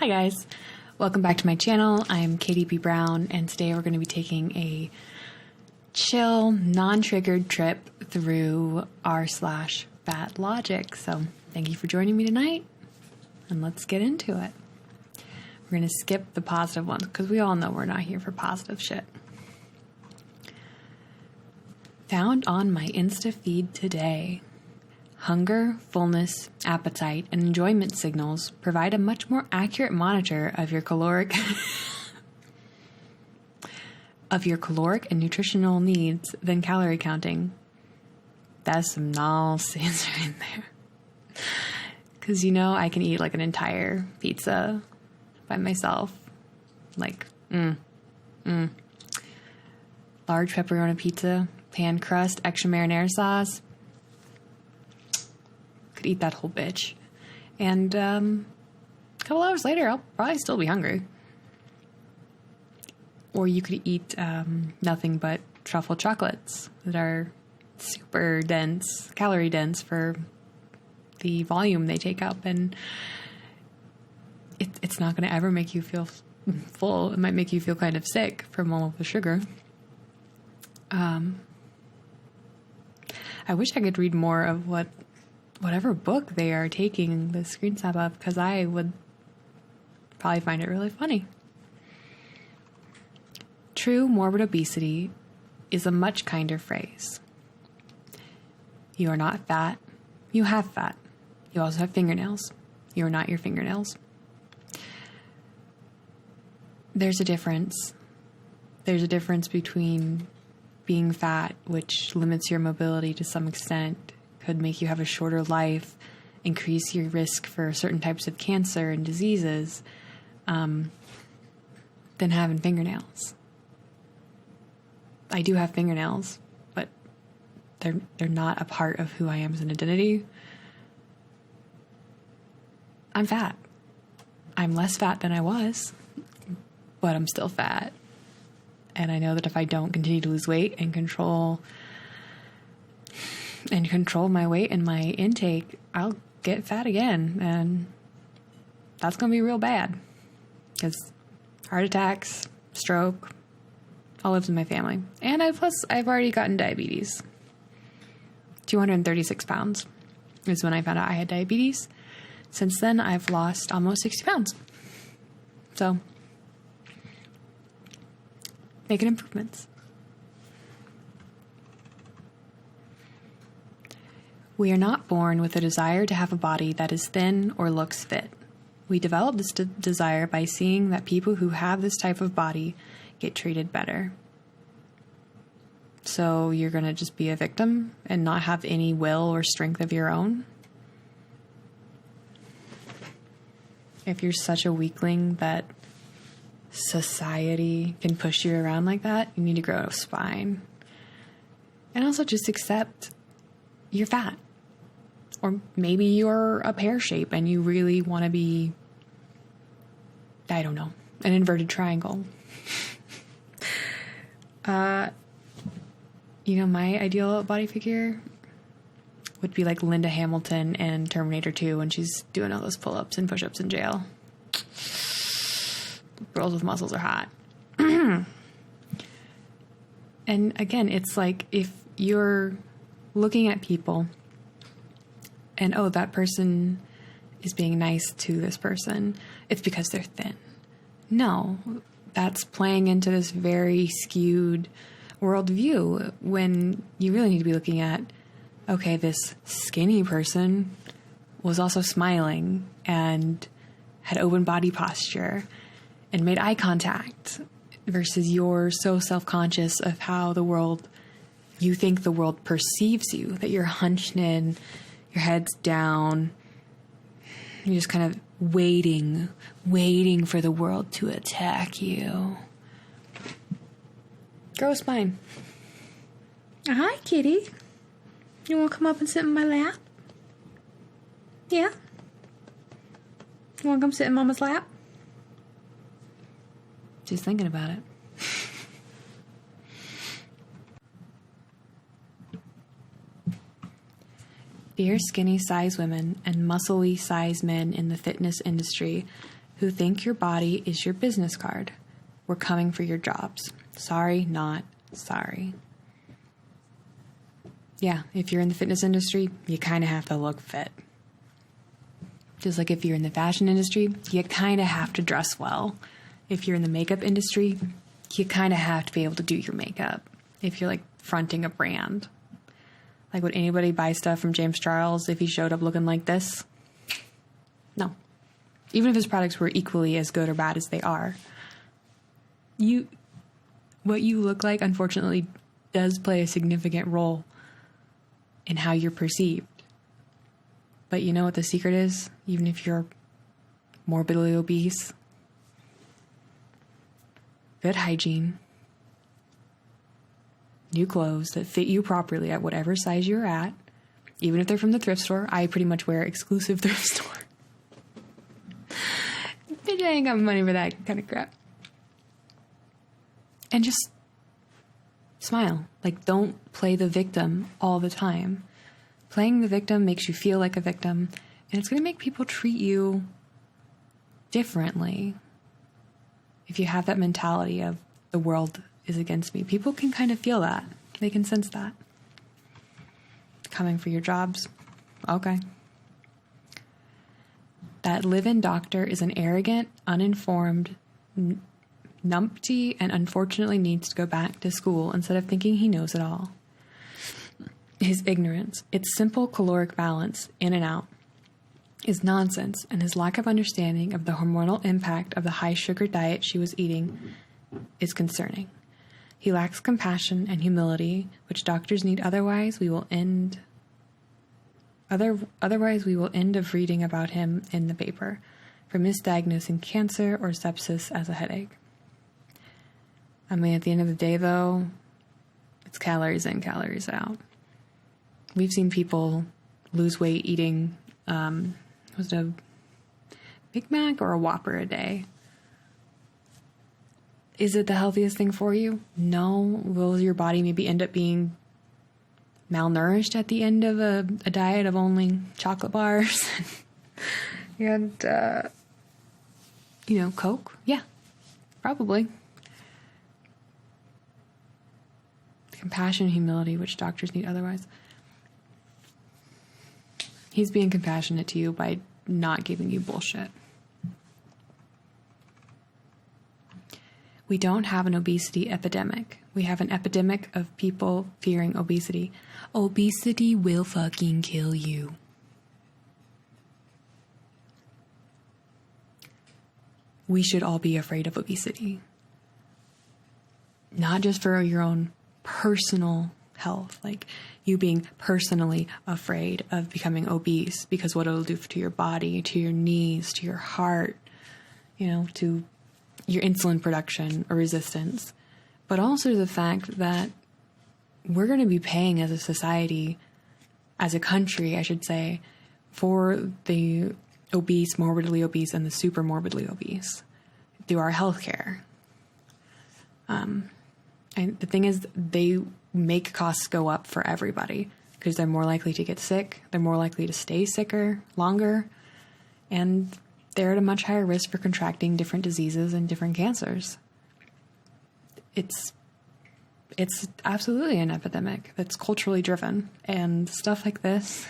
Hi guys, welcome back to my channel. I'm Katie B. Brown, and today we're going to be taking a chill, non-triggered trip through r/Fatlogic. So thank you for joining me tonight, and let's get into it. We're going to skip the positive ones because we all know we're not here for positive shit. Found on my Insta feed today. Hunger, fullness, appetite, and enjoyment signals provide a much more accurate monitor of your caloric and nutritional needs than calorie counting. That's some nonsense right there. Because I can eat like an entire pizza by myself. Like, large pepperoni pizza, pan crust, extra marinara sauce. Could eat that whole bitch. And a couple hours later, I'll probably still be hungry. Or you could eat nothing but truffle chocolates that are super dense, calorie dense for the volume they take up. And it's not going to ever make you feel full. It might make you feel kind of sick from all of the sugar. I wish I could read more of whatever book they are taking the screenshot of, because I would probably find it really funny. True morbid obesity is a much kinder phrase. You are not fat. You have fat. You also have fingernails. You are not your fingernails. There's a difference. There's a difference between being fat, which limits your mobility to some extent, could make you have a shorter life, increase your risk for certain types of cancer and diseases, than having fingernails. I do have fingernails, but they're not a part of who I am as an identity. I'm fat. I'm less fat than I was, but I'm still fat. And I know that if I don't continue to lose weight and control my weight and my intake, I'll get fat again. And that's going to be real bad. Because heart attacks, stroke, all lives in my family. And I've already gotten diabetes. 236 pounds is when I found out I had diabetes. Since then, I've lost almost 60 pounds. So, making improvements. We are not born with a desire to have a body that is thin or looks fit. We develop this desire by seeing that people who have this type of body get treated better. So you're going to just be a victim and not have any will or strength of your own? If you're such a weakling that society can push you around like that, you need to grow a spine. And also just accept you're fat. Or maybe you're a pear shape and you really want to be, I don't know, an inverted triangle. My ideal body figure would be like Linda Hamilton in Terminator 2 when she's doing all those pull-ups and push-ups in jail. Girls with muscles are hot. And again, it's like if you're looking at people and, oh, that person is being nice to this person, it's because they're thin. No, that's playing into this very skewed worldview when you really need to be looking at, okay, this skinny person was also smiling and had open body posture and made eye contact, versus you're so self-conscious of how you think the world perceives you, that you're hunched in, your head's down, you're just kind of waiting for the world to attack you. Grow a spine. Hi, kitty. You want to come up and sit in my lap? Yeah? You want to come sit in Mama's lap? She's thinking about it. Fierce skinny size women and muscly size men in the fitness industry who think your body is your business card. We're coming for your jobs. Sorry, not sorry. Yeah, if you're in the fitness industry, you kind of have to look fit. Just like if you're in the fashion industry, you kind of have to dress well. If you're in the makeup industry, you kind of have to be able to do your makeup. If you're like fronting a brand. Like, would anybody buy stuff from James Charles if he showed up looking like this? No. Even if his products were equally as good or bad as they are. What you look like, unfortunately, does play a significant role in how you're perceived. But you know what the secret is? Even if you're morbidly obese? Good hygiene. New clothes that fit you properly at whatever size you're at. Even if they're from the thrift store. I pretty much wear exclusive thrift store. Bitch, I ain't got money for that kind of crap. And just smile. Like, don't play the victim all the time. Playing the victim makes you feel like a victim. And it's going to make people treat you differently. If you have that mentality of the world is against me. People can kind of feel that. They can sense that. Coming for your jobs. Okay. That live-in doctor is an arrogant, uninformed numpty and unfortunately needs to go back to school instead of thinking he knows it all. His ignorance, its simple caloric balance, in and out, is nonsense, and his lack of understanding of the hormonal impact of the high-sugar diet she was eating is concerning. He lacks compassion and humility, which doctors need. Otherwise, we will end of reading about him in the paper for misdiagnosing cancer or sepsis as a headache. I mean, at the end of the day, though, it's calories in, calories out. We've seen people lose weight eating, was it a Big Mac or a Whopper a day? Is it the healthiest thing for you? No. Will your body maybe end up being malnourished at the end of a diet of only chocolate bars and, Coke? Yeah, probably. Compassion and humility, which doctors need otherwise. He's being compassionate to you by not giving you bullshit. We don't have an obesity epidemic. We have an epidemic of people fearing obesity. Obesity will fucking kill you. We should all be afraid of obesity. Not just for your own personal health, like you being personally afraid of becoming obese because what it'll do to your body, to your knees, to your heart, to your insulin production or resistance, but also the fact that we're going to be paying as a society, as a country, I should say, for the obese, morbidly obese, and the super morbidly obese through our healthcare. And the thing is, they make costs go up for everybody because they're more likely to get sick, they're more likely to stay sicker longer, and they're at a much higher risk for contracting different diseases and different cancers. It's absolutely an epidemic that's culturally driven, and stuff like this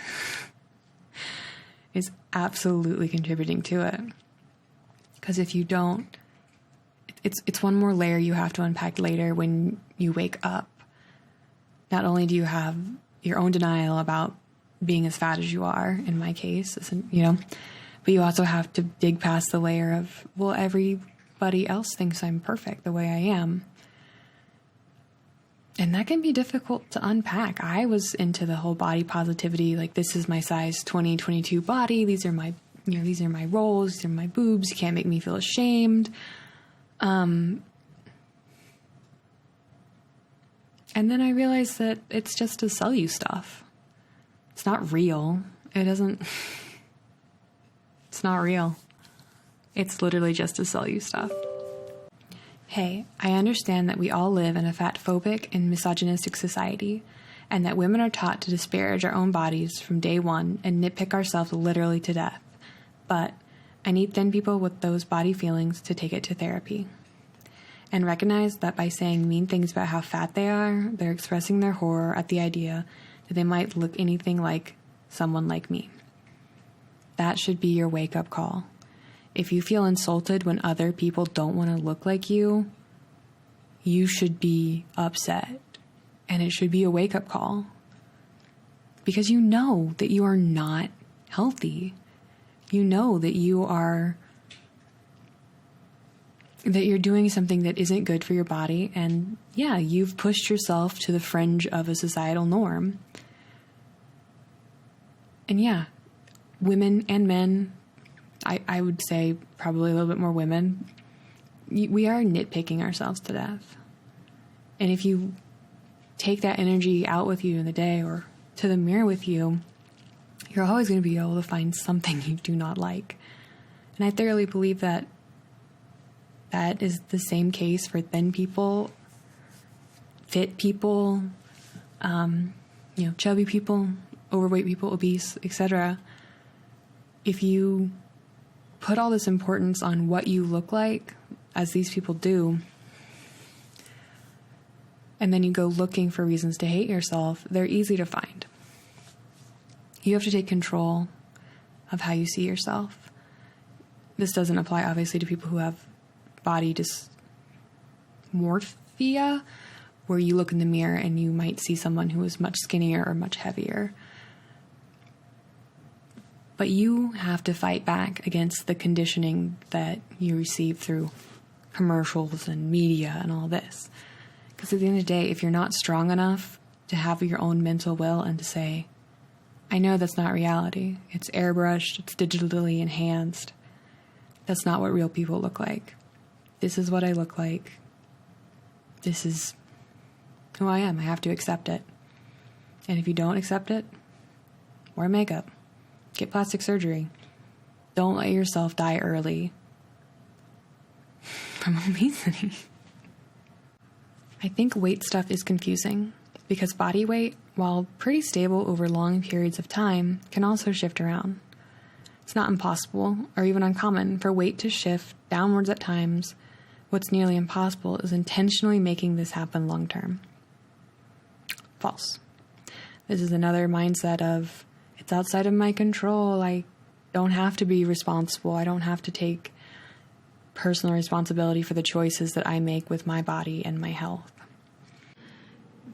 is absolutely contributing to it. Because if you don't, it's one more layer you have to unpack later when you wake up. Not only do you have your own denial about being as fat as you are, in my case, but you also have to dig past the layer of, well, everybody else thinks I'm perfect the way I am. And that can be difficult to unpack. I was into the whole body positivity, like this is my size 20, 22 body. These are my, these are my rolls, these are my boobs. You can't make me feel ashamed. And then I realized that it's just to sell you stuff. It's not real. It's not real. It's literally just to sell you stuff. Hey, I understand that we all live in a fat-phobic and misogynistic society, and that women are taught to disparage our own bodies from day one and nitpick ourselves literally to death. But I need thin people with those body feelings to take it to therapy and recognize that by saying mean things about how fat they are, they're expressing their horror at the idea that they might look anything like someone like me. That should be your wake-up call. If you feel insulted when other people don't want to look like you should be upset. And it should be a wake-up call. Because you know that you are not healthy. You know that you're doing something that isn't good for your body. And yeah, you've pushed yourself to the fringe of a societal norm. And yeah, women and men, I would say probably a little bit more women, we are nitpicking ourselves to death. And if you take that energy out with you in the day or to the mirror with you, you're always going to be able to find something you do not like. And I thoroughly believe that that is the same case for thin people, fit people, chubby people, overweight people, obese, etc. If you put all this importance on what you look like, as these people do, and then you go looking for reasons to hate yourself, they're easy to find. You have to take control of how you see yourself. This doesn't apply, obviously, to people who have body dysmorphia, where you look in the mirror and you might see someone who is much skinnier or much heavier. But you have to fight back against the conditioning that you receive through commercials and media and all this. Because at the end of the day, if you're not strong enough to have your own mental will and to say, I know that's not reality. It's airbrushed. It's digitally enhanced. That's not what real people look like. This is what I look like. This is who I am. I have to accept it. And if you don't accept it, wear makeup. Get plastic surgery. Don't let yourself die early from obesity. I think weight stuff is confusing because body weight, while pretty stable over long periods of time, can also shift around. It's not impossible or even uncommon for weight to shift downwards at times. What's nearly impossible is intentionally making this happen long term. False. This is another mindset of, it's outside of my control. I don't have to be responsible. I don't have to take personal responsibility for the choices that I make with my body and my health.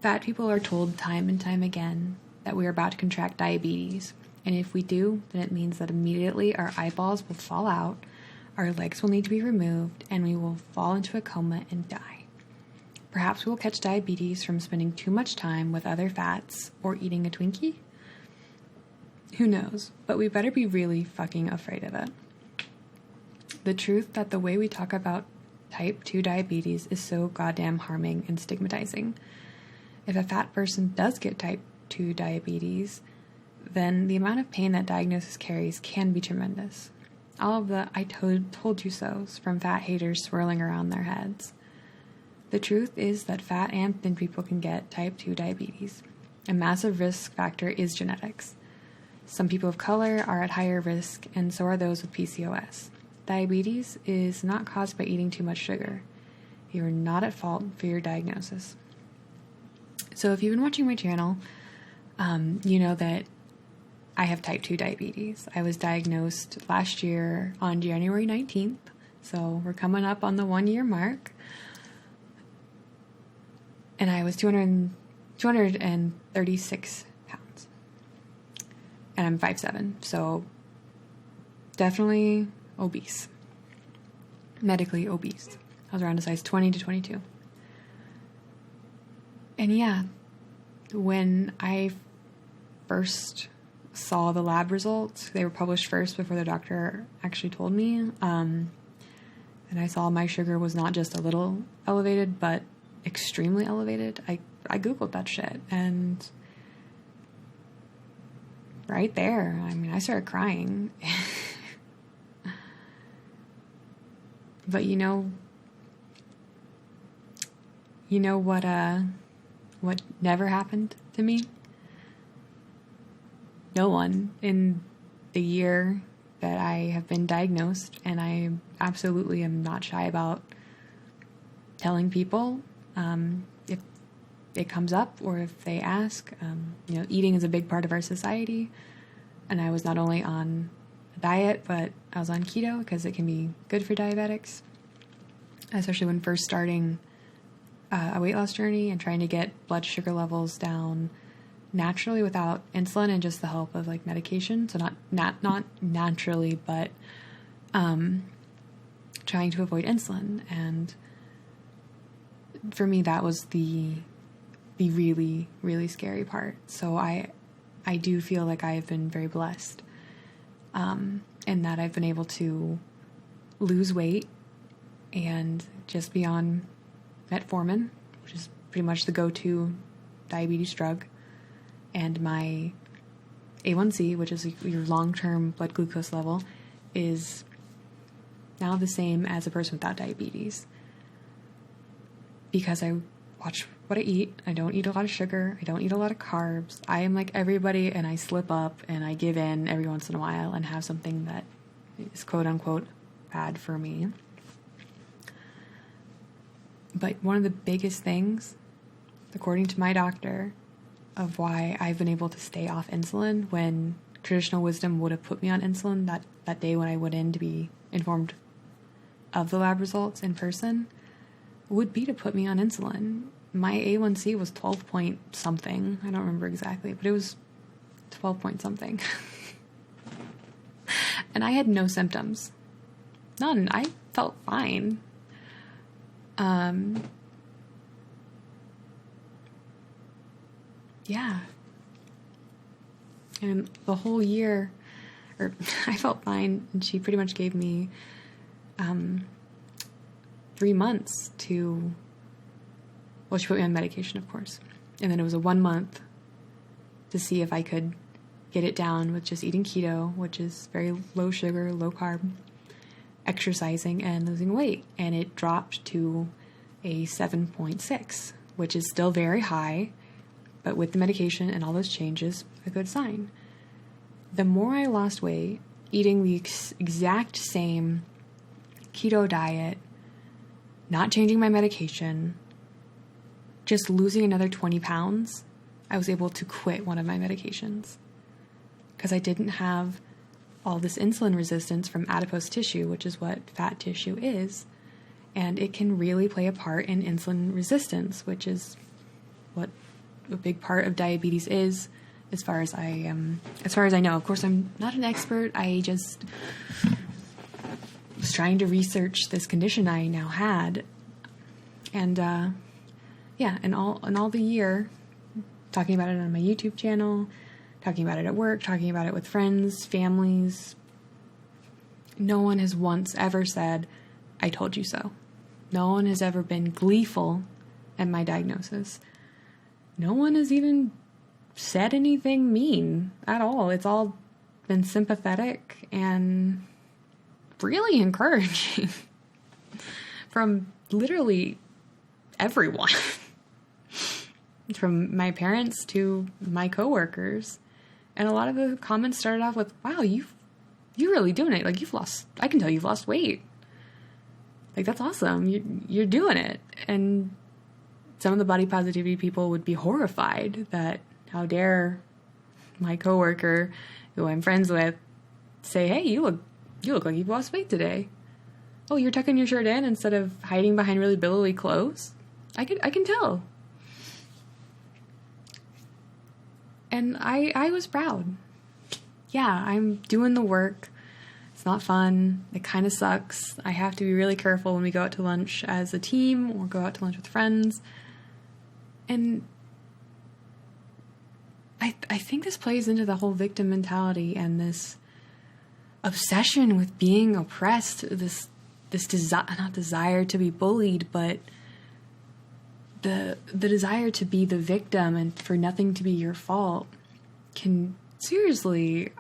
Fat people are told time and time again that we are about to contract diabetes. And if we do, then it means that immediately our eyeballs will fall out, our legs will need to be removed, and we will fall into a coma and die. Perhaps we will catch diabetes from spending too much time with other fats or eating a Twinkie. Who knows? But we better be really fucking afraid of it. The truth that the way we talk about type 2 diabetes is so goddamn harming and stigmatizing. If a fat person does get type 2 diabetes, then the amount of pain that diagnosis carries can be tremendous. All of the I told you so's from fat haters swirling around their heads. The truth is that fat and thin people can get type 2 diabetes. A massive risk factor is genetics. Some people of color are at higher risk, and so are those with PCOS. Diabetes is not caused by eating too much sugar. You are not at fault for your diagnosis. So if you've been watching my channel, you know that I have type 2 diabetes. I was diagnosed last year on January 19th, so we're coming up on the 1-year mark. And I was 236 pounds. And I'm 5'7", so definitely obese. Medically obese. I was around a size 20 to 22. And yeah, when I first saw the lab results, they were published first before the doctor actually told me, and I saw my sugar was not just a little elevated, but extremely elevated. I Googled that shit, and right there, I mean, I started crying. But you know what never happened to me? No one in the year that I have been diagnosed, and I absolutely am not shy about telling people if it comes up or if they ask. Eating is a big part of our society, and I was not only on a diet, but I was on keto because it can be good for diabetics, especially when first starting a weight loss journey and trying to get blood sugar levels down naturally without insulin and just the help of like medication. So not naturally, but trying to avoid insulin. And for me, that was the really, really scary part. So I do feel like I have been very blessed in that I've been able to lose weight and just be on metformin, which is pretty much the go-to diabetes drug, and my A1C, which is your long-term blood glucose level, is now the same as a person without diabetes. Because I watch what I eat. I don't eat a lot of sugar. I don't eat a lot of carbs. I am like everybody, and I slip up and I give in every once in a while and have something that is quote-unquote bad for me. But one of the biggest things, according to my doctor, of why I've been able to stay off insulin when traditional wisdom would have put me on insulin that day when I went in to be informed of the lab results in person, would be to put me on insulin. My A1C was 12 point something. I don't remember exactly, but it was 12 point something. And I had no symptoms. None. I felt fine. Yeah. And the whole year, I felt fine, and she pretty much gave me 3 months to, she put me on medication, of course. And then it was a 1 month to see if I could get it down with just eating keto, which is very low sugar, low carb, exercising, and losing weight. And it dropped to a 7.6, which is still very high, but with the medication and all those changes, a good sign. The more I lost weight, eating the exact same keto diet, not changing my medication, just losing another 20 pounds, I was able to quit one of my medications because I didn't have all this insulin resistance from adipose tissue, which is what fat tissue is. And it can really play a part in insulin resistance, which is what a big part of diabetes is, as far as I know. Of course, I'm not an expert. I just was trying to research this condition I now had, and and all the year, talking about it on my YouTube channel, talking about it at work, talking about it with friends, families. No one has once ever said, "I told you so." No one has ever been gleeful at my diagnosis. No one has even said anything mean at all. It's all been sympathetic and really encouraging from literally everyone. From my parents to my coworkers. And a lot of the comments started off with, "Wow, you're really doing it. Like, I can tell you've lost weight. Like, that's awesome. You're doing it." And some of the body positivity people would be horrified that how dare my coworker, who I'm friends with, say, "Hey, you look like you've lost weight today. Oh, you're tucking your shirt in instead of hiding behind really billowy clothes. I can tell." And I was proud. Yeah, I'm doing the work. It's not fun. It kind of sucks. I have to be really careful when we go out to lunch as a team or go out to lunch with friends. And I think this plays into the whole victim mentality and this obsession with being oppressed, this not desire to be bullied, but the desire to be the victim and for nothing to be your fault can seriously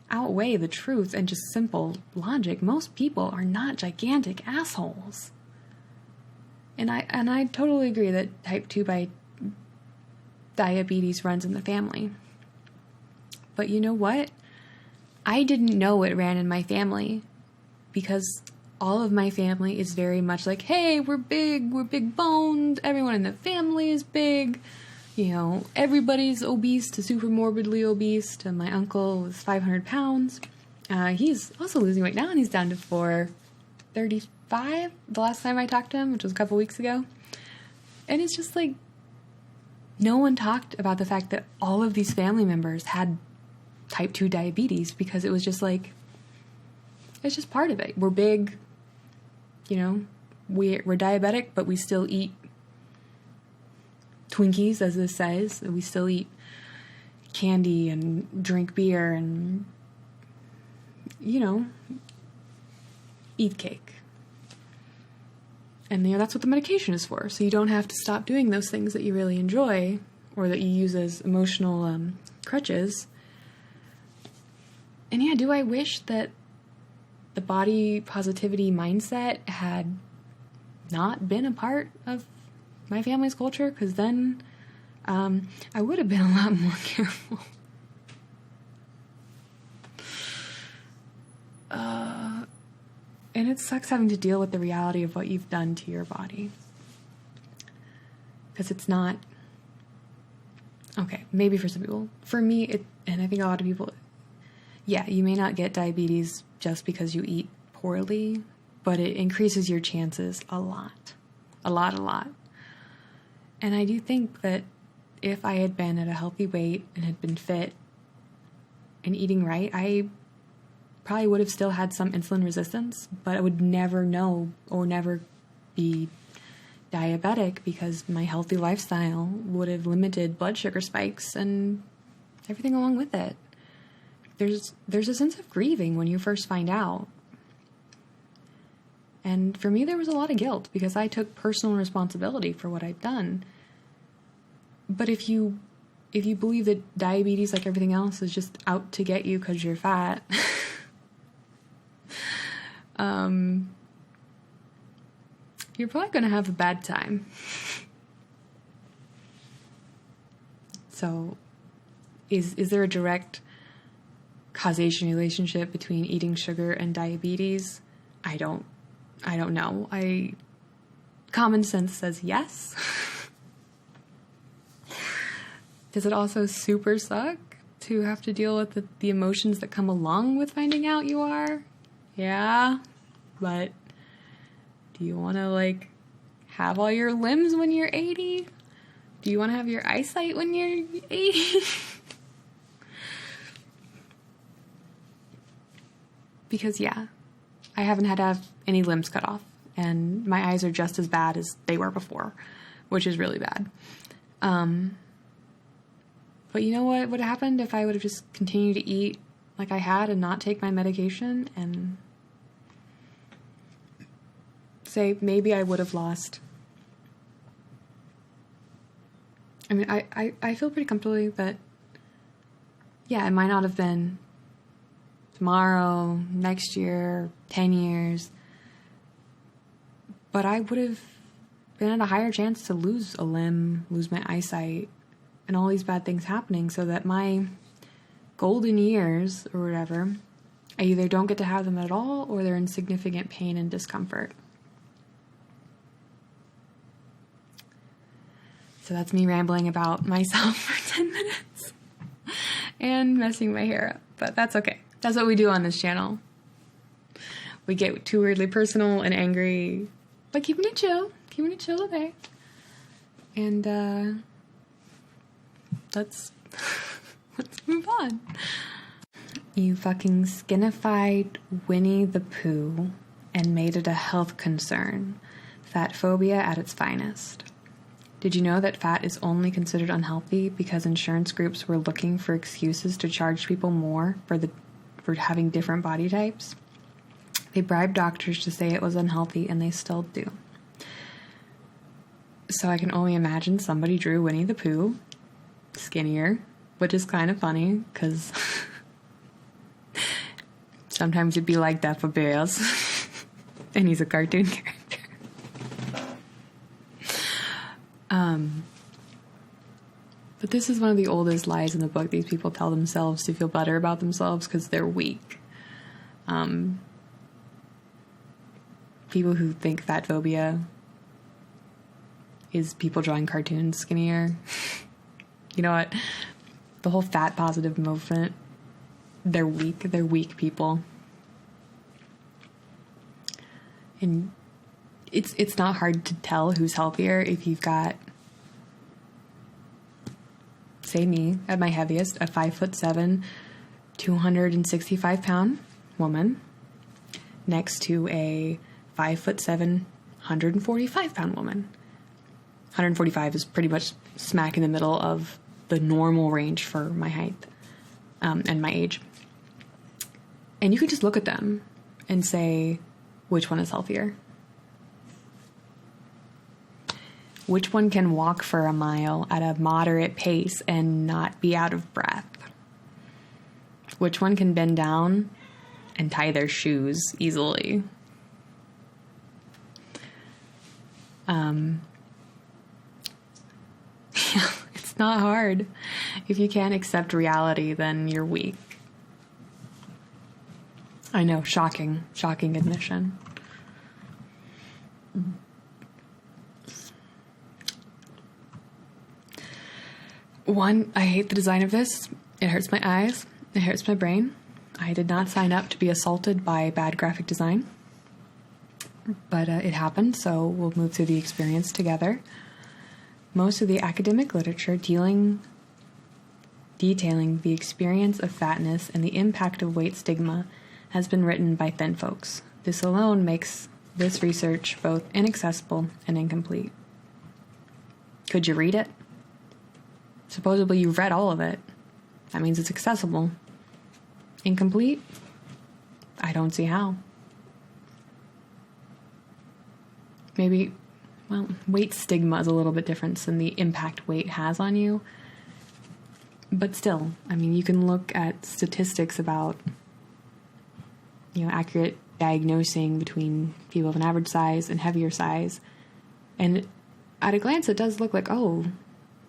outweigh the truth and just simple logic. Most people are not gigantic assholes. And I totally agree that type 2 diabetes runs in the family. But you know what? I didn't know it ran in my family because all of my family is very much like, hey, we're big boned, everyone in the family is big, you know, everybody's obese to super morbidly obese, to my uncle was 500 pounds. He's also losing weight now, and he's down to 435 the last time I talked to him, which was a couple weeks ago. And it's just like, no one talked about the fact that all of these family members had type 2 diabetes, because it was just like, it's just part of it. We're big, you know, we're diabetic, but we still eat Twinkies, as this says. We still eat candy and drink beer and, you know, eat cake. And, you know, that's what the medication is for. So you don't have to stop doing those things that you really enjoy or that you use as emotional crutches. And yeah, do I wish that the body positivity mindset had not been a part of my family's culture? Because then I would have been a lot more careful. And it sucks having to deal with the reality of what you've done to your body. Because it's not... Okay, maybe for some people. For me, and I think a lot of people... Yeah, you may not get diabetes just because you eat poorly, but it increases your chances a lot. A lot. And I do think that if I had been at a healthy weight and had been fit and eating right, I probably would have still had some insulin resistance, but I would never know or never be diabetic because my healthy lifestyle would have limited blood sugar spikes and everything along with it. There's a sense of grieving when you first find out. And for me, there was a lot of guilt because I took personal responsibility for what I'd done. But if you believe that diabetes, like everything else, is just out to get you because you're fat, you're probably going to have a bad time. So, is there a direct causation relationship between eating sugar and diabetes? I don't know. Common sense says yes. Does it also super suck to have to deal with the emotions that come along with finding out you are? Yeah, but do you want to, like, have all your limbs when you're 80? Do you want to have your eyesight when you're 80? Because, yeah, I haven't had to have any limbs cut off, and my eyes are just as bad as they were before, which is really bad. But you know what would have happened if I would have just continued to eat like I had and not take my medication? And say maybe I would have lost. I mean, I feel pretty comfortably that, yeah, it might not have been tomorrow, next year, 10 years, but I would have been at a higher chance to lose a limb, lose my eyesight, and all these bad things happening, so that my golden years, or whatever, I either don't get to have them at all, or they're in significant pain and discomfort. So that's me rambling about myself for 10 minutes and messing my hair up, but that's okay. That's what we do on this channel. We get too weirdly personal and angry, but keeping it chill today. And let's move on. You fucking skinified Winnie the Pooh and made it a health concern. Fat phobia at its finest. Did you know that fat is only considered unhealthy because insurance groups were looking for excuses to charge people more for having different body types? They bribed doctors to say it was unhealthy, and they still do. So I can only imagine somebody drew Winnie the Pooh skinnier, which is kind of funny, because sometimes it'd be like that for bears, and he's a cartoon character. But this is one of the oldest lies in the book. These people tell themselves to feel better about themselves because they're weak. People who think fat phobia is people drawing cartoons skinnier. You know what? The whole fat positive movement, they're weak. They're weak people. And it's not hard to tell who's healthier if you've got, say me, at my heaviest, a 5'7", 265-pound woman next to a 5'7", 145-pound woman. 145 is pretty much smack in the middle of the normal range for my height and my age. And you can just look at them and say, which one is healthier? Which one can walk for a mile at a moderate pace and not be out of breath? Which one can bend down and tie their shoes easily? It's not hard. If you can't accept reality, then you're weak. I know, shocking admission. One, I hate the design of this. It hurts my eyes. It hurts my brain. I did not sign up to be assaulted by bad graphic design. But it happened, so we'll move through the experience together. Most of the academic literature detailing the experience of fatness and the impact of weight stigma has been written by thin folks. This alone makes this research both inaccessible and incomplete. Could you read it? Supposedly you've read all of it. That means it's accessible. Incomplete? I don't see how. Maybe, well, weight stigma is a little bit different than the impact weight has on you. But still, I mean, you can look at statistics about, accurate diagnosing between people of an average size and heavier size. And at a glance, it does look like, oh,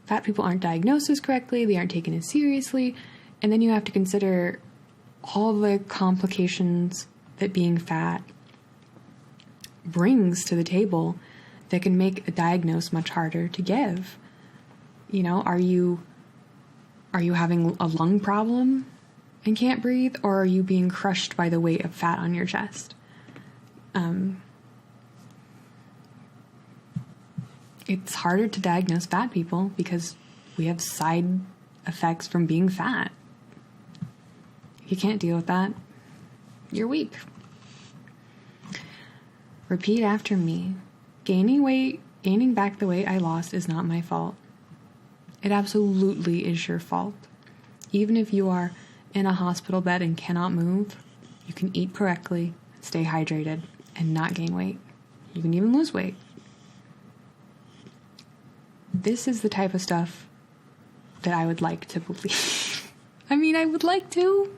fat people aren't diagnosed as correctly, they aren't taken as seriously. And then you have to consider all the complications that being fat brings to the table that can make a diagnosis much harder to give. Are you having a lung problem and can't breathe, or are you being crushed by the weight of fat on your chest? It's harder to diagnose fat people because we have side effects from being fat. If you can't deal with that, you're weak. Repeat after me. Gaining back the weight I lost is not my fault. It absolutely is your fault. Even if you are in a hospital bed and cannot move, you can eat correctly, stay hydrated, and not gain weight. You can even lose weight. This is the type of stuff that I would like to believe. I would like to.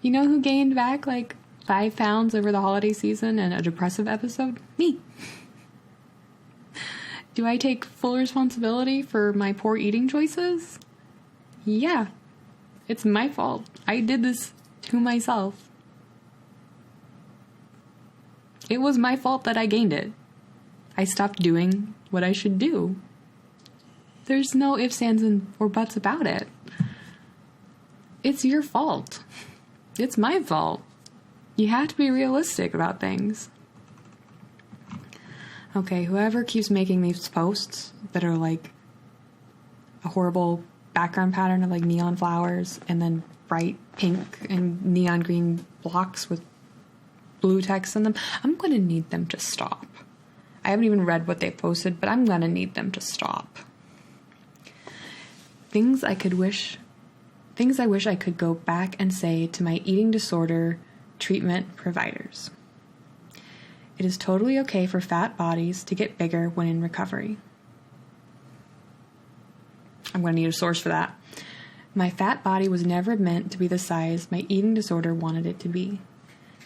You know who gained back 5 pounds over the holiday season in a depressive episode? Me. Do I take full responsibility for my poor eating choices? Yeah. It's my fault. I did this to myself. It was my fault that I gained it. I stopped doing what I should do. There's no ifs, ands, or buts about it. It's your fault. It's my fault. You have to be realistic about things. Okay, whoever keeps making these posts that are a horrible background pattern of neon flowers and then bright pink and neon green blocks with blue text in them, I'm going to need them to stop. I haven't even read what they posted, but I'm going to need them to stop. Things I wish I could go back and say to my eating disorder treatment providers. It is totally okay for fat bodies to get bigger when in recovery. I'm going to need a source for that. My fat body was never meant to be the size my eating disorder wanted it to be.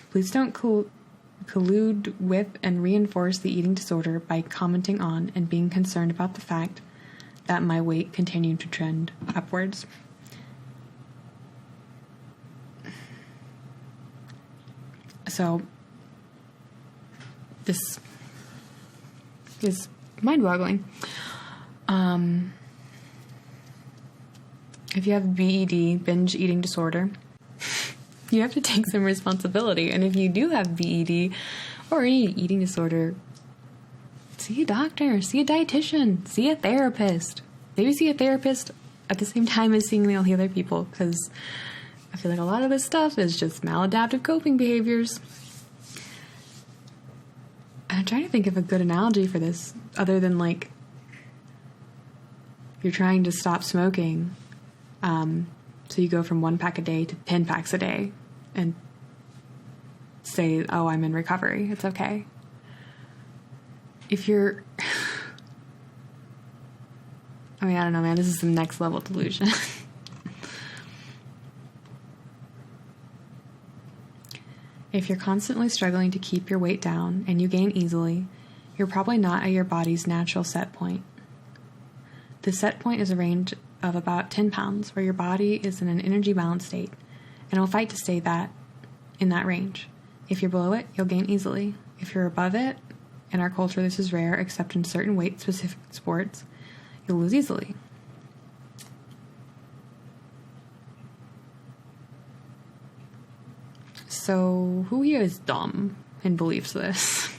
Please don't collude with and reinforce the eating disorder by commenting on and being concerned about the fact that my weight continued to trend upwards. So this is mind-boggling. If you have BED, binge eating disorder, you have to take some responsibility. And if you do have BED or any eating disorder, see a doctor, see a dietitian, see a therapist. Maybe see a therapist at the same time as seeing all the other people, because I feel like a lot of this stuff is just maladaptive coping behaviors. And I'm trying to think of a good analogy for this, other than like you're trying to stop smoking. So you go from 1 pack a day to 10 packs a day and say, oh, I'm in recovery. It's okay. If you're, I don't know, man, this is some next level delusion. If you're constantly struggling to keep your weight down and you gain easily, you're probably not at your body's natural set point. The set point is a range of about 10 pounds where your body is in an energy balance state and will fight to stay in that range. If you're below it, you'll gain easily. If you're above it, in our culture this is rare except in certain weight-specific sports, you'll lose easily. So who here is dumb and believes this?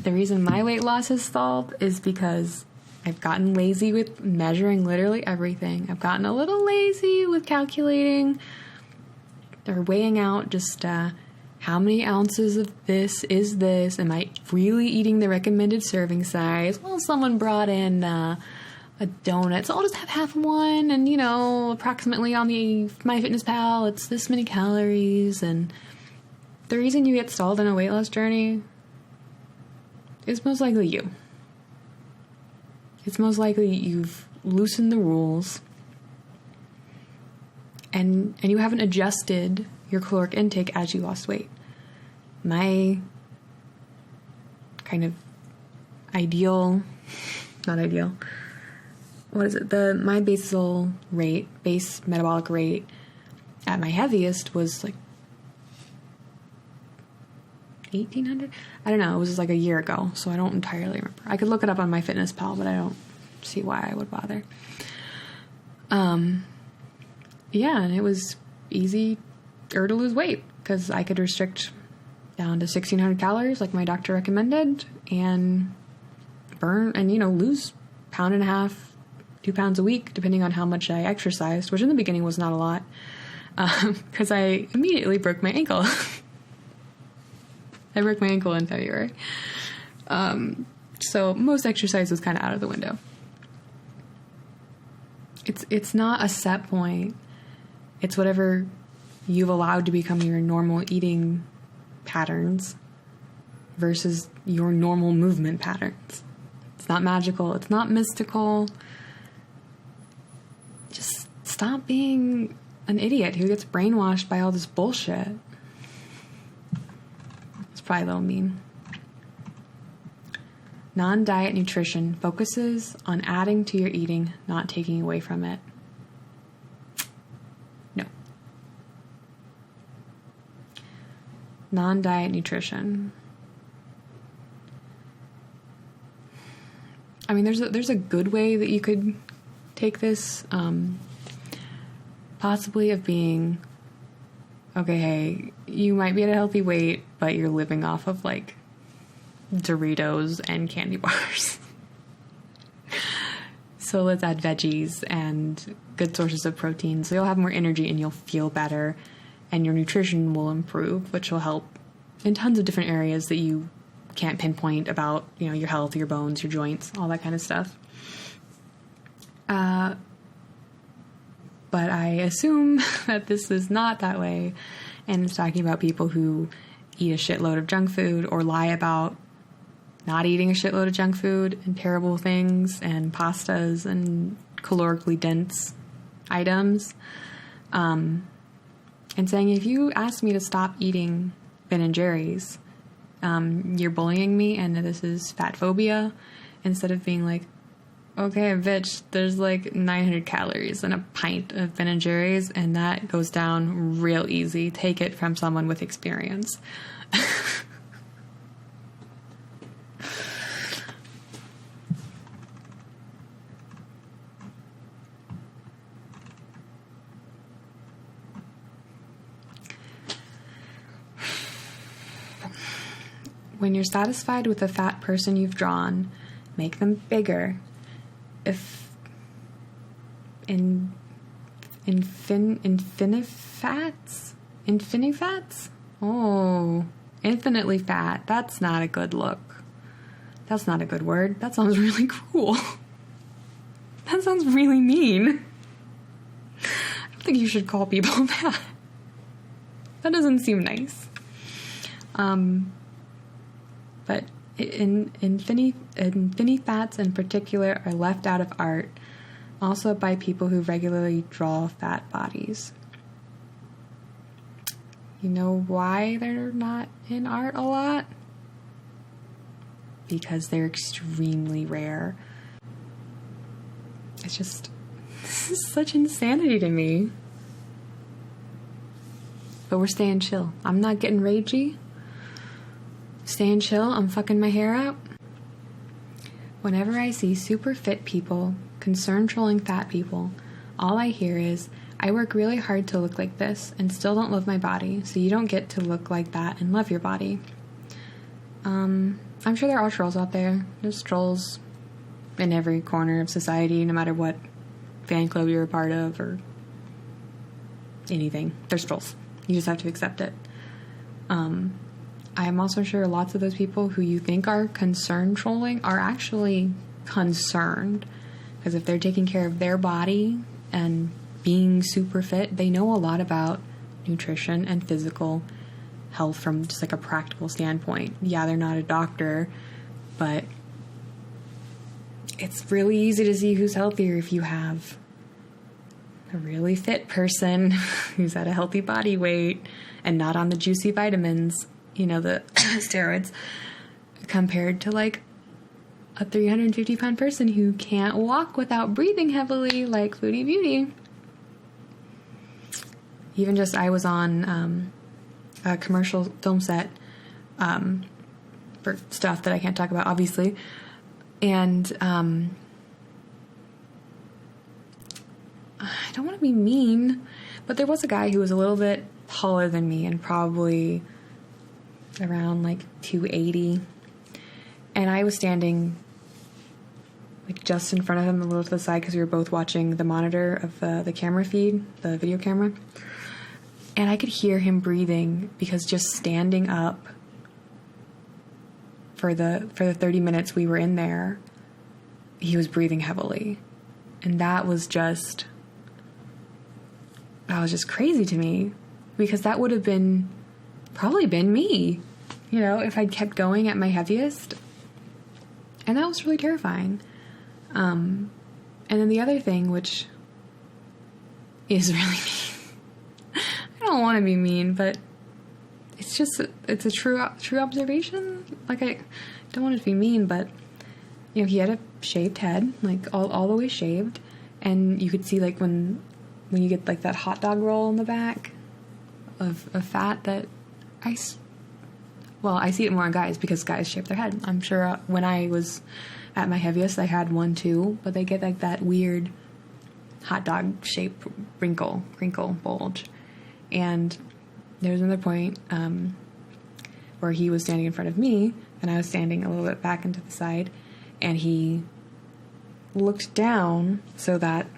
The reason my weight loss has stalled is because I've gotten lazy with measuring literally everything. I've gotten a little lazy with calculating or weighing out just how many ounces of this is this. Am I really eating the recommended serving size? Well, someone brought in a donut, so I'll just have half one. And, approximately on the MyFitnessPal, it's this many calories. And the reason you get stalled in a weight loss journey is most likely you. It's most likely you've loosened the rules and you haven't adjusted your caloric intake as you lost weight. My kind of not ideal, what is it? My base metabolic rate at my heaviest was like 1,800? I don't know. It was just like a year ago, so I don't entirely remember. I could look it up on MyFitnessPal, but I don't see why I would bother. Yeah, and it was easy to lose weight because I could restrict down to 1,600 calories like my doctor recommended and burn and, lose 1.5 pounds, 2 pounds a week, depending on how much I exercised, which in the beginning was not a lot because I immediately broke my ankle. I broke my ankle in February. So most exercise was kind of out of the window. It's not a set point. It's whatever you've allowed to become your normal eating patterns versus your normal movement patterns. It's not magical. It's not mystical. Just stop being an idiot who gets brainwashed by all this bullshit. It's probably a little mean. Non-diet nutrition focuses on adding to your eating, not taking away from it. No. Non-diet nutrition. I mean, there's a good way that you could take this, possibly of being, okay, hey, you might be at a healthy weight, but you're living off of like Doritos and candy bars. So let's add veggies and good sources of protein. So you'll have more energy and you'll feel better and your nutrition will improve, which will help in tons of different areas that you can't pinpoint about, your health, your bones, your joints, all that kind of stuff. But I assume that this is not that way. And it's talking about people who eat a shitload of junk food or lie about not eating a shitload of junk food and terrible things and pastas and calorically dense items. And saying, if you ask me to stop eating Ben and Jerry's, you're bullying me and this is fat phobia, instead of being like, okay, bitch, there's like 900 calories in a pint of Ben & Jerry's, and that goes down real easy. Take it from someone with experience. When you're satisfied with the fat person you've drawn, make them bigger. If infinifats? Oh, infinitely fat. That's not a good look. That's not a good word. That sounds really cruel. That sounds really mean. I don't think you should call people that. That doesn't seem nice. But infinifats in particular are left out of art, also by people who regularly draw fat bodies. You know why they're not in art a lot? Because they're extremely rare. It's just, this is such insanity to me. But we're staying chill. I'm not getting ragey. Staying chill, I'm fucking my hair up. Whenever I see super fit people, concern trolling fat people, all I hear is, I work really hard to look like this and still don't love my body, so you don't get to look like that and love your body. I'm sure there are trolls out there. There's trolls in every corner of society, no matter what fan club you're a part of or anything. There's trolls. You just have to accept it. I'm also sure lots of those people who you think are concerned trolling are actually concerned. Because if they're taking care of their body and being super fit, they know a lot about nutrition and physical health from just like a practical standpoint. Yeah, they're not a doctor, but it's really easy to see who's healthier if you have a really fit person who's at a healthy body weight and not on the juicy vitamins, you know, the steroids, compared to like a 350-pound person who can't walk without breathing heavily like Foodie Beauty. Even just, I was on a commercial film set for stuff that I can't talk about, obviously. And I don't want to be mean, but there was a guy who was a little bit taller than me and probably around like 280. And I was standing like just in front of him, a little to the side, because we were both watching the monitor of the camera feed, the video camera. And I could hear him breathing because just standing up for the 30 minutes we were in there, he was breathing heavily. And that was just crazy to me, because that would have probably been me, you know, if I'd kept going at my heaviest. And that was really terrifying. And then the other thing, which is really mean, I don't want to be mean, but it's a true observation. Like, I don't want it to be mean, but, you know, he had a shaved head, like all the way shaved, and you could see like when you get like that hot dog roll in the back of fat that I see it more on guys because guys shave their head. I'm sure when I was at my heaviest, I had one too, but they get like that weird hot dog shape wrinkle bulge. And there was another point where he was standing in front of me and I was standing a little bit back into the side, and he looked down so that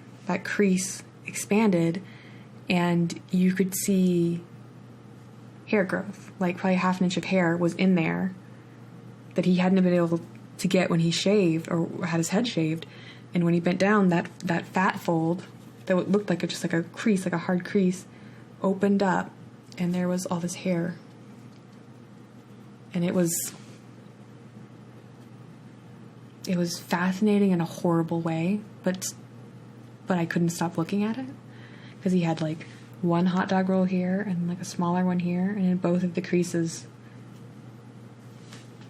crease expanded and you could see hair growth. Like probably half an inch of hair was in there that he hadn't been able to get when he shaved or had his head shaved. And when he bent down, that fat fold that looked like just like a crease, like a hard crease, opened up, and there was all this hair. And it was fascinating in a horrible way, but I couldn't stop looking at it because he had like one hot dog roll here and like a smaller one here, and in both of the creases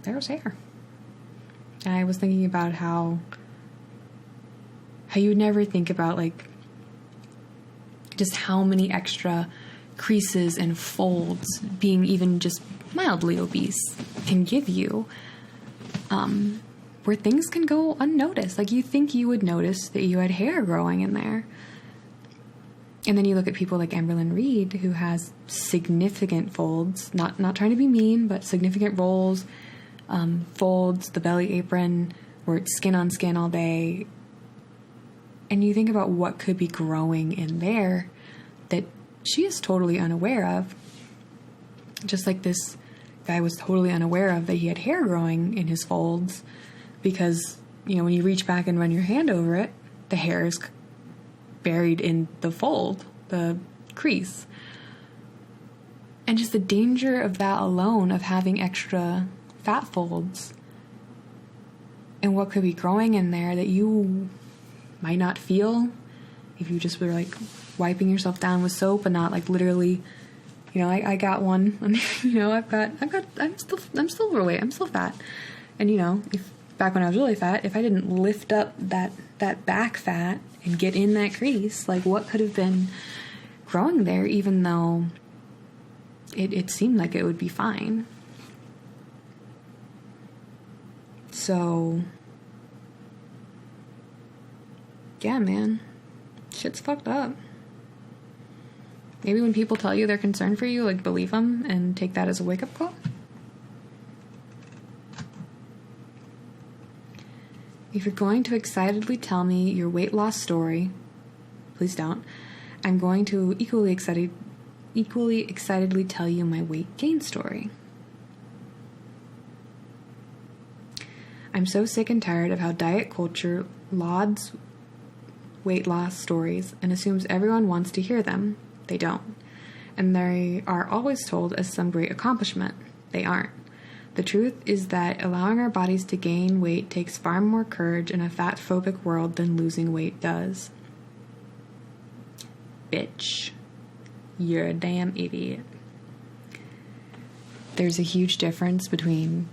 there was hair. And I was thinking about how How you would never think about, like, just how many extra creases and folds being even just mildly obese can give you, where things can go unnoticed. Like, you think you would notice that you had hair growing in there. And then you look at people like Amberlynn Reed, who has significant folds, not trying to be mean, but significant rolls, folds, the belly apron, where it's skin on skin all day. And you think about what could be growing in there that she is totally unaware of. Just like this guy was totally unaware of that he had hair growing in his folds, because, you know, when you reach back and run your hand over it, the hair is buried in the fold, the crease. And just the danger of that alone, of having extra fat folds, and what could be growing in there that you might not feel if you just were like wiping yourself down with soap and not like literally, you know, I got one, you know, I'm still overweight, I'm still fat. And, you know, if back when I was really fat, if I didn't lift up that back fat and get in that crease, like, what could have been growing there, even though it seemed like it would be fine. So, yeah, man, shit's fucked up. Maybe when people tell you they're concerned for you, like, believe them and take that as a wake-up call. If you're going to excitedly tell me your weight loss story, please don't. I'm going to equally excitedly tell you my weight gain story. I'm so sick and tired of how diet culture lauds weight loss stories and assumes everyone wants to hear them. They don't. And they are always told as some great accomplishment. They aren't. The truth is that allowing our bodies to gain weight takes far more courage in a fat-phobic world than losing weight does. Bitch. You're a damn idiot. There's a huge difference between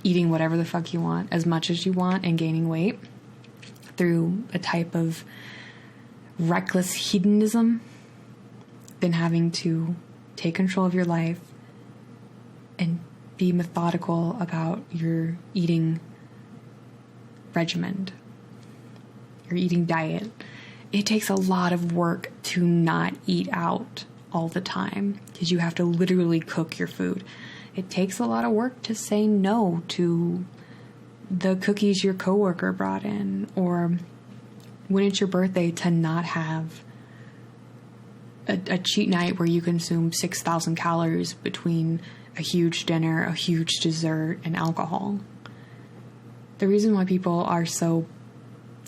eating whatever the fuck you want, as much as you want, and gaining weight through a type of reckless hedonism than having to take control of your life and be methodical about your eating regimen, your eating diet. It takes a lot of work to not eat out all the time, because you have to literally cook your food. It takes a lot of work to say no to the cookies your coworker brought in, or when it's your birthday, to not have a cheat night where you consume 6,000 calories between a huge dinner, a huge dessert, and alcohol. The reason why people are so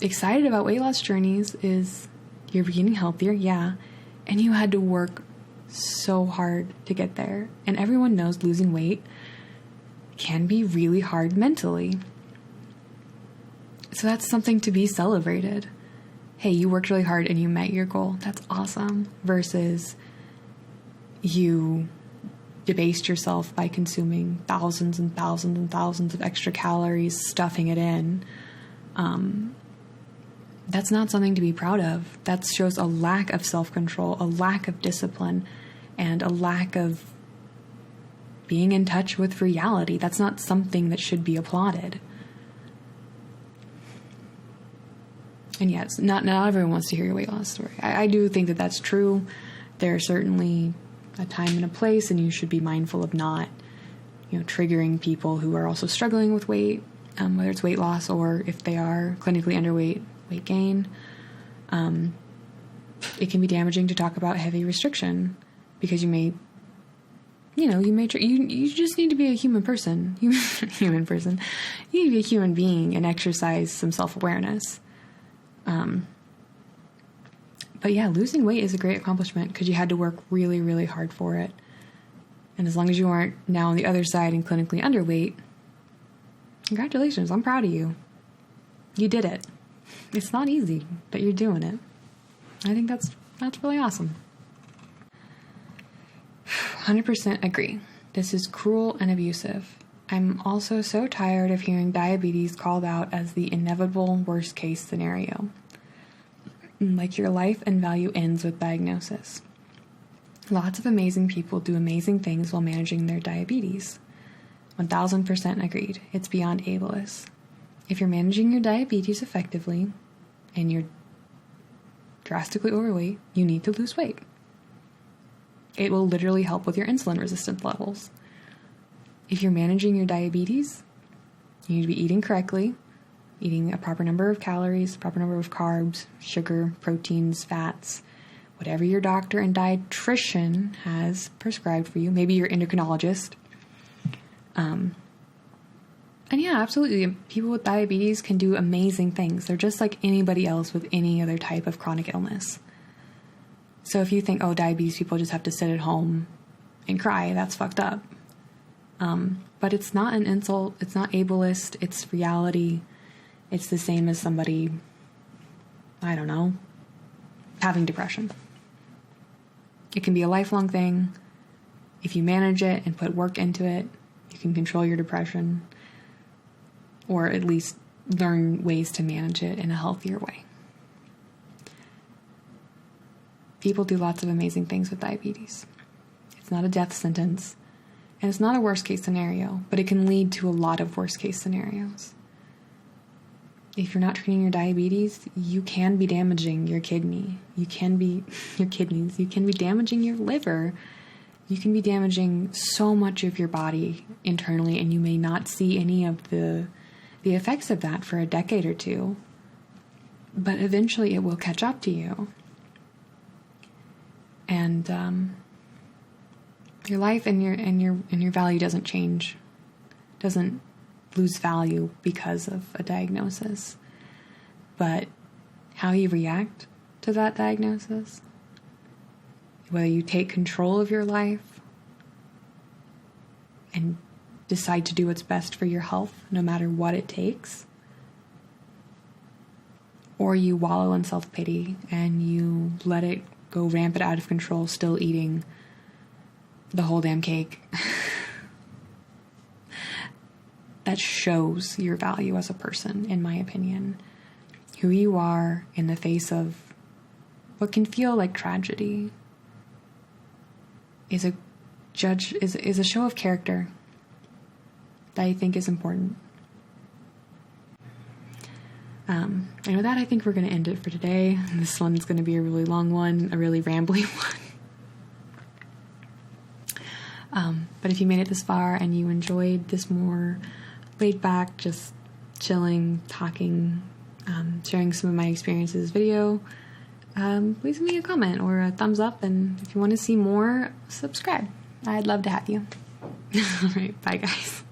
excited about weight loss journeys is you're getting healthier, yeah, and you had to work so hard to get there. And everyone knows losing weight can be really hard mentally. So that's something to be celebrated. Hey, you worked really hard and you met your goal. That's awesome. Versus you debased yourself by consuming thousands and thousands and thousands of extra calories, stuffing it in. That's not something to be proud of. That shows a lack of self-control, a lack of discipline, and a lack of being in touch with reality. That's not something that should be applauded. And yes, not everyone wants to hear your weight loss story. I do think that that's true. There's certainly a time and a place, and you should be mindful of not, triggering people who are also struggling with weight, whether it's weight loss or if they are clinically underweight, weight gain. It can be damaging to talk about heavy restriction because you just need to be a human person, human person. You need to be a human being and exercise some self-awareness. But yeah, losing weight is a great accomplishment because you had to work really, really hard for it. And as long as you aren't now on the other side and clinically underweight, congratulations, I'm proud of you. You did it. It's not easy, but you're doing it. I think that's really awesome. 100% agree. This is cruel and abusive. I'm also so tired of hearing diabetes called out as the inevitable worst case scenario. Like your life and value ends with diagnosis. Lots of amazing people do amazing things while managing their diabetes. 1000% agreed. It's beyond ableist. If you're managing your diabetes effectively and you're drastically overweight, you need to lose weight. It will literally help with your insulin resistance levels. If you're managing your diabetes, you need to be eating correctly, eating a proper number of calories, proper number of carbs, sugar, proteins, fats, whatever your doctor and dietitian has prescribed for you. Maybe your endocrinologist. And yeah, absolutely. People with diabetes can do amazing things. They're just like anybody else with any other type of chronic illness. So if you think, oh, diabetes people just have to sit at home and cry, that's fucked up. But it's not an insult. It's not ableist. It's reality. It's the same as somebody, I don't know, having depression. It can be a lifelong thing. If you manage it and put work into it, you can control your depression, or at least learn ways to manage it in a healthier way. People do lots of amazing things with diabetes. It's not a death sentence, and it's not a worst case scenario, but it can lead to a lot of worst case scenarios. If you're not treating your diabetes, you can be damaging your kidney. You can be your kidneys. You can be damaging your liver. You can be damaging so much of your body internally, and you may not see any of the effects of that for a decade or two. But eventually it will catch up to you. And your life and your value doesn't change. Doesn't lose value because of a diagnosis. But how you react to that diagnosis, whether you take control of your life and decide to do what's best for your health, no matter what it takes, or you wallow in self-pity and you let it go rampant out of control, still eating the whole damn cake, that shows your value as a person, in my opinion. Who you are in the face of what can feel like tragedy is a show of character that I think is important. And with that, I think we're going to end it for today. This one's going to be a really long one, a really rambly one. But if you made it this far and you enjoyed this more laid back, just chilling, talking, sharing some of my experiences video, please leave me a comment or a thumbs up. And if you want to see more, subscribe. I'd love to have you. All right. Bye, guys.